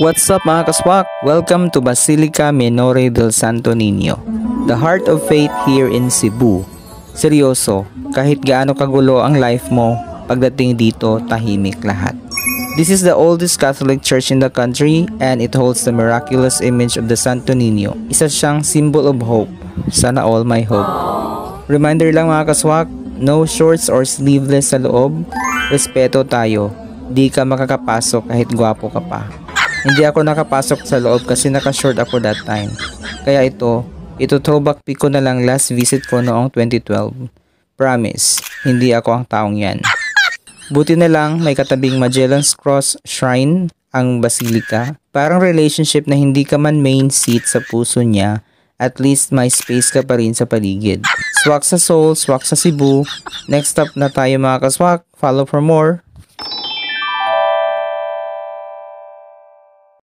What's up mga kaswak? Welcome to Basilica Menore del Santo Niño, the heart of faith here in Cebu. Seryoso, kahit gaano kagulo ang life mo, pagdating dito tahimik lahat. This is the oldest Catholic church in the country and it holds the miraculous image of the Santo Niño. Isa siyang symbol of hope. Sana all may hope. Reminder lang mga kaswak, no shorts or sleeveless sa loob. Respeto tayo. Di ka makakapasok kahit gwapo ka pa. Hindi ako nakapasok sa loob kasi naka-short ako that time. Kaya ito throwback pic ko na lang last visit ko noong 2012. Promise, hindi ako ang taong yan. Buti na lang may katabing Magellan's Cross Shrine ang Basilica. Parang relationship na hindi ka man main seat sa puso niya, at least may space ka pa rin sa paligid. Swak sa Seoul, swak sa Cebu. Next stop na tayo mga kaswak. Follow for more.